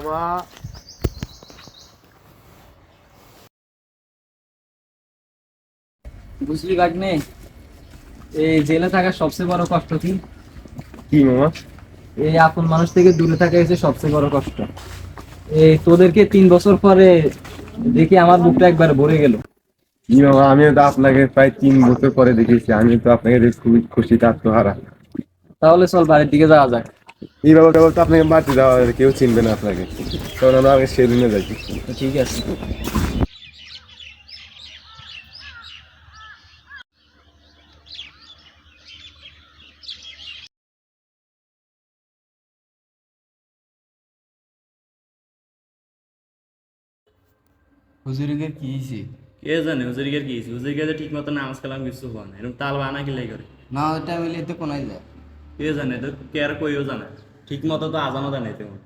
বাবা। বুঝলি ভাগ্নে, এই জেলে থাকার সবচেয়ে বড় কষ্ট কি? কি মামা? এই আপন মানুষ থেকে দূরে থাকা হচ্ছে সবচেয়ে বড় কষ্ট। এই তোদেরকে 3 বছর পরে দেখি আমার বুকটা একবার ভরে গেল। কি মামা, আমিও তো আপনাকে প্রায় 3 বছর পরে দেখেছি। আমি তো আপনাকে দেখে খুবই খুশিতে আত্মহারা। তাহলে চল বাড়ির দিকে যাওয়া যাক। এই বাবা কেবল তো আপনাকে বাড়তে দেওয়া হবে, কেউ চিনবে না আপনাকে। তখন আমরা আগে সেদিনে যাই। ঠিক আছে। হুজুরিকে কি হয়েছে? কে জানে হুজুরিকে কি হয়েছে? হুজুরিকে যে ঠিক মতো নামাজ কালাম কিছু হওয়া না, এরকম তাল বানা কি লাই করে? না ওইটা মিলে তো কোনায় যায়। কে জানে, তো কে আর কইও জানে ঠিক মতো তো আজানও দেয় নাই তেমন।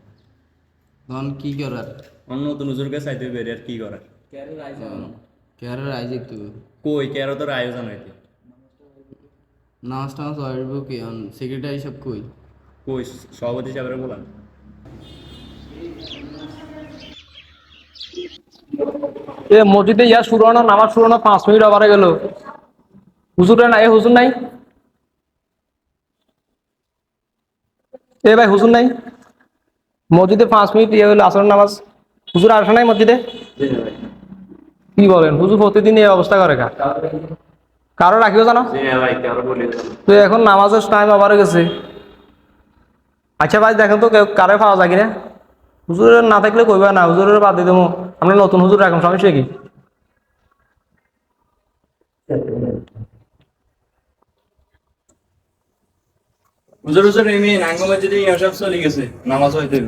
তখন কি করার? অন্য নতুন হুজুরকে চাইতে বেরিয়ে আর কি করার? কেয়ারের আইজে একটু কই কে আরও তোর আয়োজন হইতে নামাজ টামাজ পড়ব কি সেক্রেটারি সব কই? কই সভাপতি সাহেবের বলান। এ মসজিদে ইয়া শুরু হলো, নামাজ শুরু হলো, 5 মিনিট আবার গেল। হুজুর নাই, হুজুর নাই। এ ভাই হুজুর নাই মসজিদে, 5 মিনিট ইয়ে হলো আসর নামাজ। হুজুর আসে নাই মসজিদে? কি বলেন, হুজুর প্রতিদিন এই অবস্থা করে কা? কারো রাখিও জানো তো, এখন নামাজের টাইম আবার গেছে। আচ্ছা ভাই দেখেন তো কারে পাওয়া যায় কিনা। হুজুরের না থাকলে কইবা না, হুজুরের বাদ দিয়ে দেবো। আমরা নতুন হুজুর রাখুন, সমস্যা কি? হুজুর হুজুর এমনি নাঙ্গ মসজিদে ইমাম সাহেব চলে গেছে নামাজ হইতে।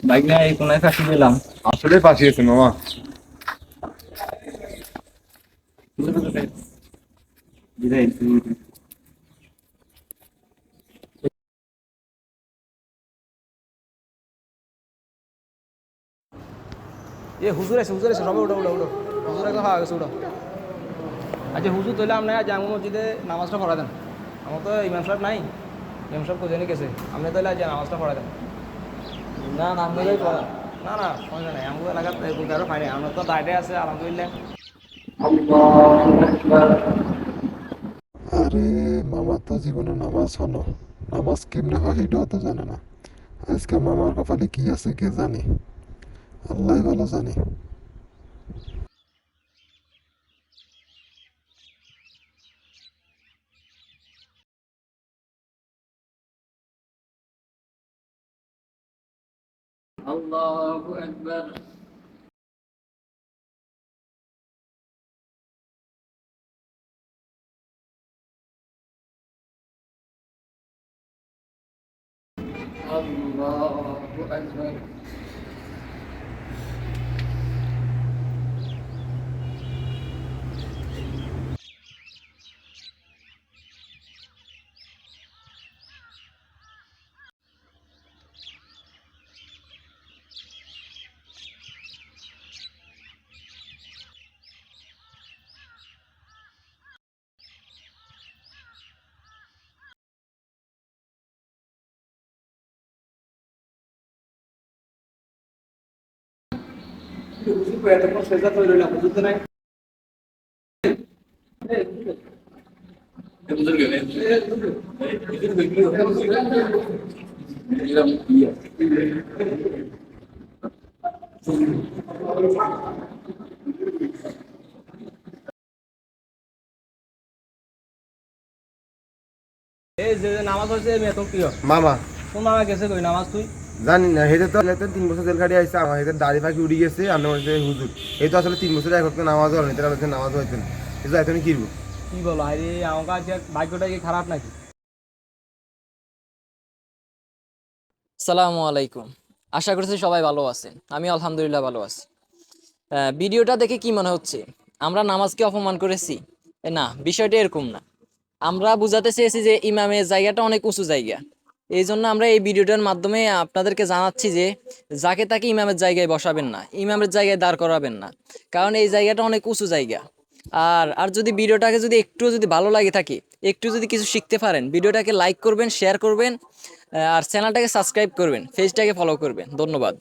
বাইক নিয়ে এই কোনায় ফাঁসি দিলাম। আসলে ফাঁসিয়েছে মামা। এ হুজুর আছে, হুজুর আছে, সবাই উঠো উঠো উঠো। হুজুর একদম খাওয়া গেছে, উঠো। আচ্ছা হুজুর তাহলে আপনি জামু মসজিদে নামাজটা পড়া দেন। আমার তো ইমাম সাহেব নাই, ইমাম সাহেব কোথায় গেছে। আপনি তাহলে আজ নামাজটা পড়া দেন। না না আপনারাই পড়া। না না সমস্যা নাই, আমাদের এলাকার কারো পাই নাই, আমরা তো দায়িত্বে আছে আলহামদুলিল্লাহ। আরে মামা তো জীবনে নামাজ হলো, নামাজ কেমনে হয় এটাও তো জানে না। আজকে মামার কপালে কি আছে কে জানে, আল্লাহ ভালো জানে। আল্লাহু আকবার। আল্লাহু আকবার। হুজুর এতক্ষণ সেজদা করে রইলাম, হুজুর তো নাই। এই যে নামাজ হয়েছে এত প্রিয় মামা কোন মামা গেছে কই নামাজ তুই? জানি না, হেঁটে তো 3 বছর জেল খাটি আসছে। আমার হেঁটে দাড়ি ফাঁকি উড়ে গেছে। আমরা বলছে হুজুর এই তো আসলে 3 বছর এক হচ্ছে নামাজ হল না, নামাজ হয়েছে না। কিন্তু এখন কি করবো? কি বলো, আরে আমার কাছে ভাগ্যটা কি খারাপ নাকি? সালামু আলাইকুম। আশা করছি সবাই ভালো আছেন। আমি আলহামদুলিল্লাহ ভালো আছি। ভিডিওটা দেখে কি মনে হচ্ছে আমরা নামাজকে অপমান করেছি? না, বিষয়টা এরকম না। আমরা বুঝাতে চেয়েছি যে ইমামের জায়গাটা অনেক উঁচু জায়গা। এই জন্য আমরা এই ভিডিওটার মাধ্যমে আপনাদেরকে জানাচ্ছি যে যাকে তাকে ইমামের জায়গায় বসাবেন না, ইমামের জায়গায় দাঁড় করাবেন না, কারণ এই জায়গাটা অনেক উঁচু জায়গা। আর আর যদি ভিডিওটাকে যদি একটু যদি ভালো লাগে থাকে, একটু যদি কিছু শিখতে পারেন, ভিডিওটাকে লাইক করবেন, শেয়ার করবেন, আর চ্যানেলটাকে সাবস্ক্রাইব করবেন, পেজটাকে ফলো করবেন। ধন্যবাদ।